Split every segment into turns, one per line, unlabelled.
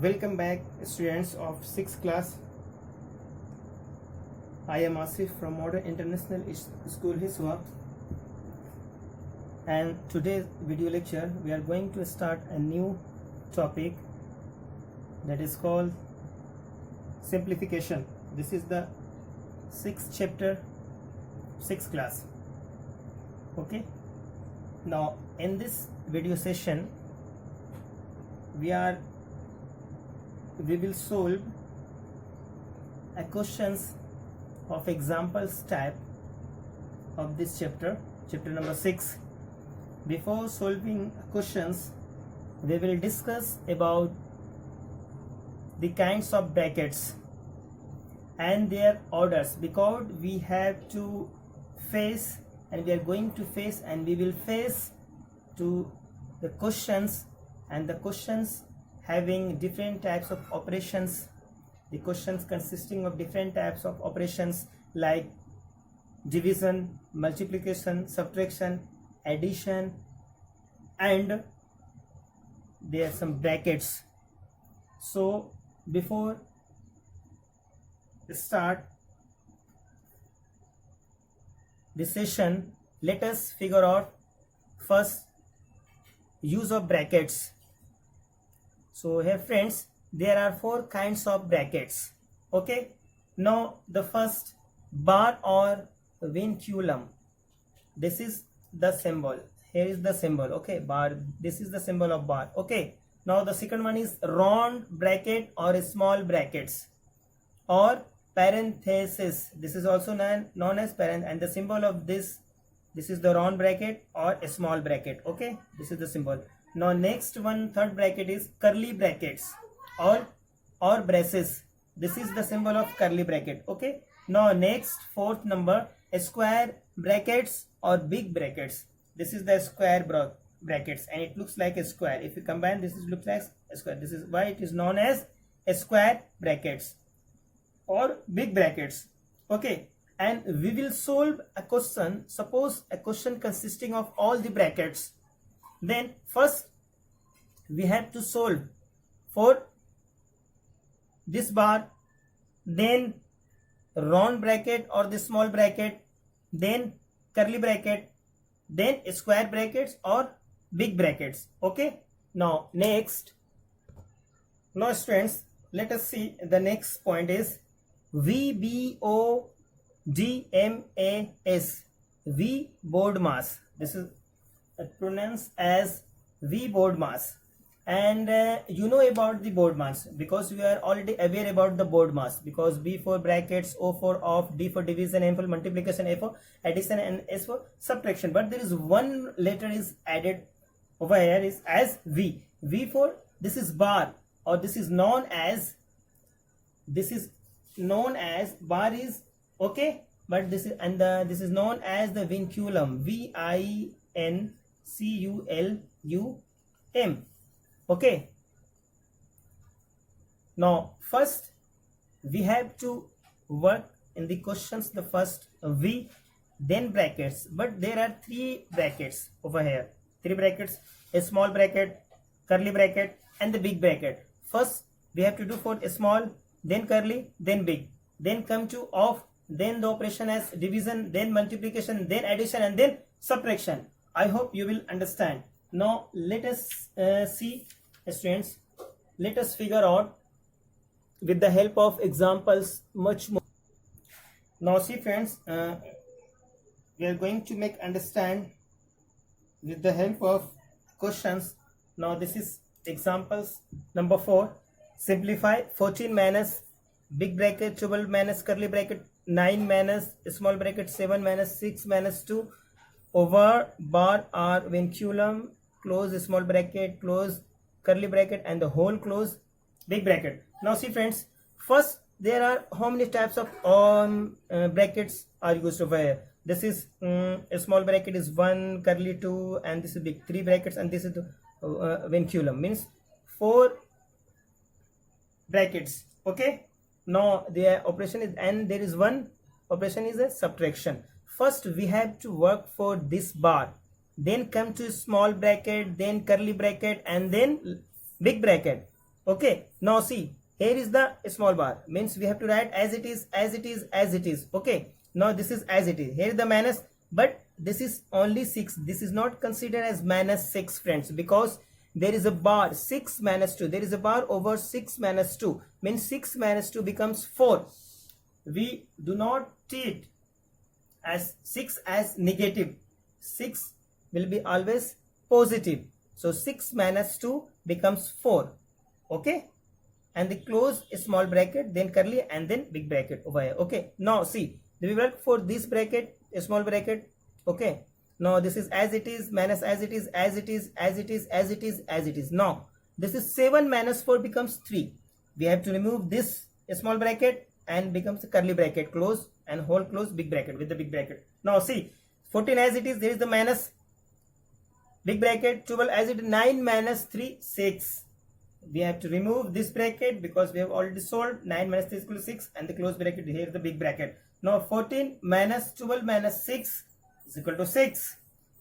Welcome back, students of 6th class. I am Asif from Modern International School Hiswa, and today's video lecture we are going to start a new topic that is called simplification. This is the 6th chapter, 6th class. Okay, now in this video session we will solve a questions of examples type of this chapter number 6. Before solving questions, we will discuss about the kinds of brackets and their orders, because we have to face and we are going to face and we will face to the questions, and the questions having different types of operations, the questions consisting of different types of operations like division, multiplication, subtraction, addition, and there are some brackets. So before start this session, let us figure out first use of brackets. So here friends, there are 4 kinds of brackets. Okay, now the first, bar or vinculum. This is the symbol, here is the symbol. Okay, bar, this is the symbol of bar. Okay, now the second one is round bracket or small brackets or parenthesis. This is also known as parent, and the symbol of this is the round bracket or a small bracket. Okay, this is the symbol. Now next one, third bracket is curly brackets or braces. This is the symbol of curly bracket. Okay, now next, fourth number, square brackets or big brackets. This is the square brackets and it looks like a square. If you combine, this looks like a square. This is why it is known as square brackets or big brackets. Okay, and we will solve a question. Suppose a question consisting of all the brackets. Then first we have to solve for this bar, then round bracket or the small bracket, then curly bracket, then square brackets or big brackets. Okay, now next, now students, let us see the next point is VBODMAS, V BODMAS. This is pronounced as V BODMAS, and you know about the BODMAS because we are already aware about the BODMAS, because B for brackets, O for off, D for division, M for multiplication, A for addition, and S for subtraction. But there is one letter is added over here is as V. V for, this is bar, or this is known as bar is okay, but this is, and this is known as the vinculum, VINCULUM. Okay, now first we have to work in the questions the first V, then brackets, but there are 3 brackets over here, 3 brackets, a small bracket, curly bracket, and the big bracket. First we have to do for a small, then curly, then big, then come to off, then the operation as division, then multiplication, then addition, and then subtraction. I hope you will understand. Now let us see, students, let us figure out with the help of examples much more. Now see friends, we are going to make understand with the help of questions. Now this is examples number 4. Simplify 14 minus big bracket, 12 minus curly bracket, 9 minus small bracket, 7 minus 6 minus 2 over bar or vinculum, close small bracket, close curly bracket, and the whole close big bracket. Now see friends, first there are how many types of brackets are used over here. This is a small bracket is 1, curly 2, and this is big 3 brackets, and this is the vinculum, means 4 brackets. Okay, now the operation is, and there is one operation is a subtraction. First we have to work for this bar, then come to small bracket, then curly bracket, and then big bracket. Okay, now see, here is the small bar, means we have to write as it is, as it is, as it is. Okay, now this is as it is, here is the minus, but this is only 6. This is not considered as minus 6, friends, because there is a bar 6 minus 2. There is a bar over 6 minus 2, means 6 minus 2 becomes 4. We do not treat as 6 as negative. 6 will be always positive. So 6 minus 2 becomes 4. Okay, and the close a small bracket, then curly, and then big bracket over here. Okay, now see, we work for this bracket, a small bracket. Okay, now this is as it is, minus as it is, as it is, as it is, as it is, as it is. Now this is 7 minus 4 becomes 3. We have to remove this small bracket and becomes a curly bracket, close, and whole close big bracket with the big bracket. Now see, 14 as it is, there is the minus, big bracket, 12 as it is, 9 minus 3, 6. We have to remove this bracket because we have already solved. 9 minus 3 is equal to 6, and the close bracket, here is the big bracket. Now 14 minus 12 minus 6 is equal to 6,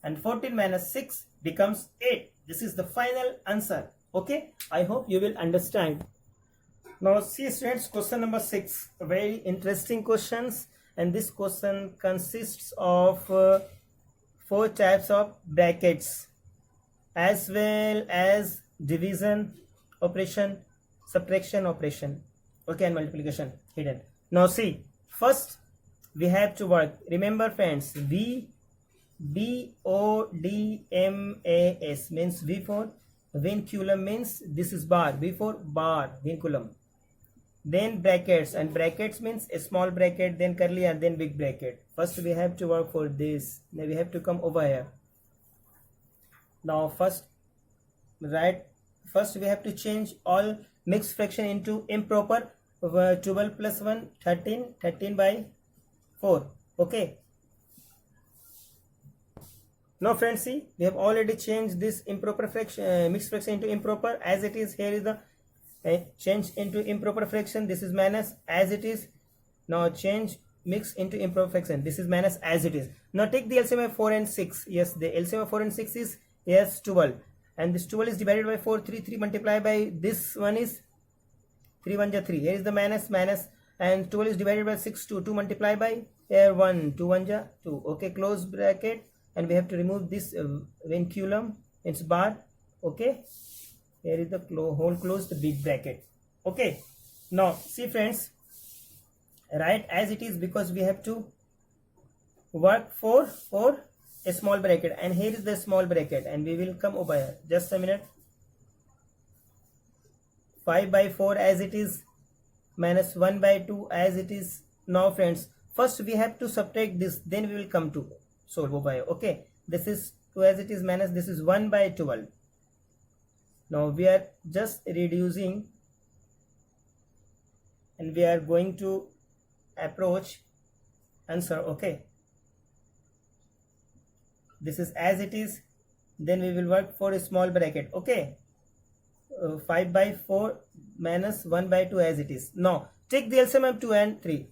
and 14 minus 6 becomes 8. This is the final answer. Okay, I hope you will understand. Now see students, question number 6, very interesting questions, and this question consists of 4 types of brackets as well as division operation, subtraction operation, okay, and multiplication hidden. Now see, first we have to work, remember friends, BODMAS means V for vinculum, means this is bar, V for bar, vinculum, then brackets, and brackets means a small bracket, then curly, and then big bracket. First we have to work for this. Now we have to come over here. Now first we have to change all mixed fraction into improper. 12 plus 1, 13, 13 by 4. Okay, now friends, see, we have already changed this improper fraction, mixed fraction into improper. As it is, here is the change into improper fraction. This is minus as it is. Now change mix into improper fraction. This is minus as it is. Now take the LCM of 4 and 6. Yes, the LCM of 4 and 6 is, yes, 12, and this 12 is divided by 4. 3 multiplied by this one is 3 1 3. Here is the minus, and 12 is divided by 6. 2 multiplied by here 1, 2 1 2. Okay, close bracket, and we have to remove this vinculum, it's bar. Okay, here is the whole closed big bracket. Okay, now see friends, write as it is because we have to work for a small bracket, and here is the small bracket, and we will come over here. Just a minute. 5 by 4 as it is, minus 1 by 2 as it is. Now friends, first we have to subtract this, then we will come to solve over here. Okay, this is 2 as it is, minus this is 1 by 12. Now we are just reducing, and we are going to approach answer. Okay, this is as it is, then we will work for a small bracket. Okay, 5 by 4 minus 1 by 2 as it is. Now take the LCM of 2 and 3.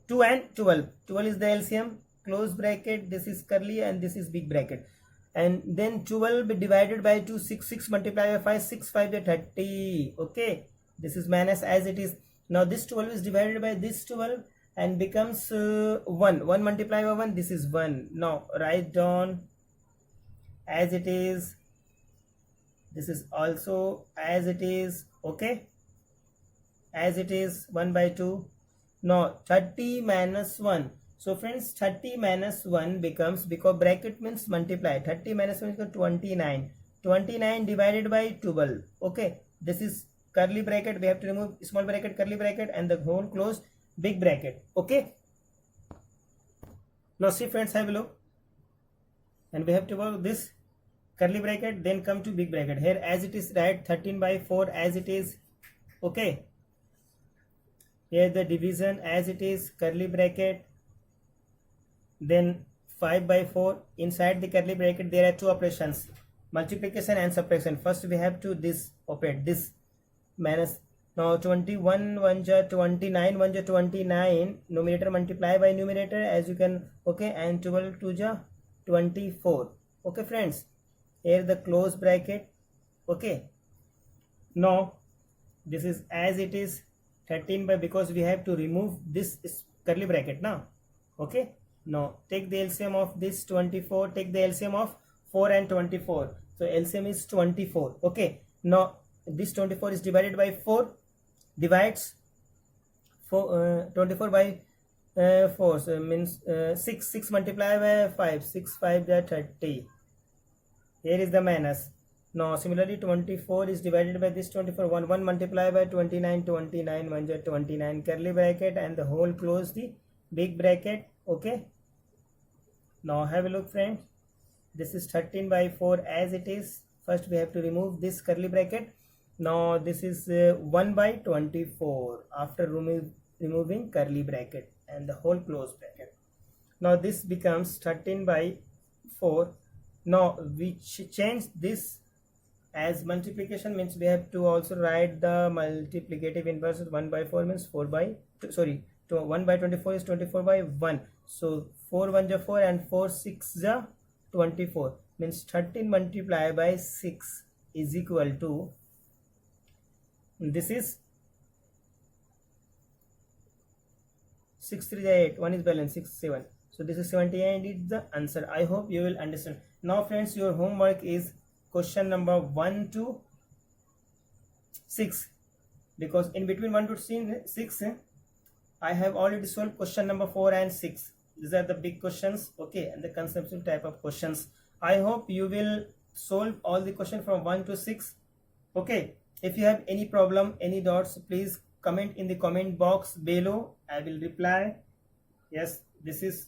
2 and 12. 12 is the LCM, close bracket, this is curly, and this is big bracket. And then 12 divided by 2, 6 multiplied by 5, 6 5 by 30. Okay, this is minus as it is. Now this 12 is divided by this 12 and becomes 1. 1 multiplied by 1, this is 1. Now write down as it is. This is also as it is. Okay, as it is, 1 by 2. Now 30 minus 1. So friends, 30 minus 1 becomes, because bracket means multiply, 30 minus 1 is 29. 29 divided by 12. Okay, this is curly bracket, we have to remove small bracket, curly bracket, and the whole closed big bracket. Okay, now see friends, have a look, and we have to work this curly bracket, then come to big bracket. Here as it is, write 13 by 4 as it is. Okay, here the division as it is, curly bracket, then 5 by 4. Inside the curly bracket there are two operations, multiplication and subtraction. First we have to operate this minus. Now 21 1 ja 29, 1 ja 29, numerator multiply by numerator as you can. Okay, and 12 2 ja 24. Okay friends, here the close bracket. Okay, No, this is as it is 13 by, because we have to remove this curly bracket now. Okay, now take the LCM of this 24, take the LCM of 4 and 24. So LCM is 24. Okay, now this 24 is divided by 4, divides 24 by 4, so means 6 multiplied by 5, 6 5 are 30. Here is the minus. Now similarly 24 is divided by this 24, 1 multiplied by 29, 29 1 is 29, curly bracket and the whole close the big bracket. Okay, now have a look friends, this is 13 by 4 as it is. First we have to remove this curly bracket. Now this is 1 by 24 after removing curly bracket and the whole close bracket. Now this becomes 13 by 4. Now we change this as multiplication, means we have to also write the multiplicative inverse. 1 by 4 means 4 by 2, sorry, 1 by 24 is 24 by 1. So 4 1 is 4 and 4 6 is 24, means 13 multiplied by 6 is equal to, this is 6 3 is 8, 1 is balance, 6 7. So this is 78 is the answer. I hope you will understand. Now friends, your homework is question number 1 to 6, because in between 1 to 6 I have already solved question number 4 and 6. These are the big questions, okay, and the conceptual type of questions. I hope you will solve all the questions from 1 to 6. Okay, if you have any problem, any doubts, please comment in the comment box below. I will reply. Yes, this is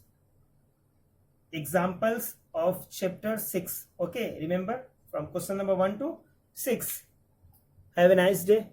examples of chapter 6. Okay, remember, from question number 1 to 6. Have a nice day.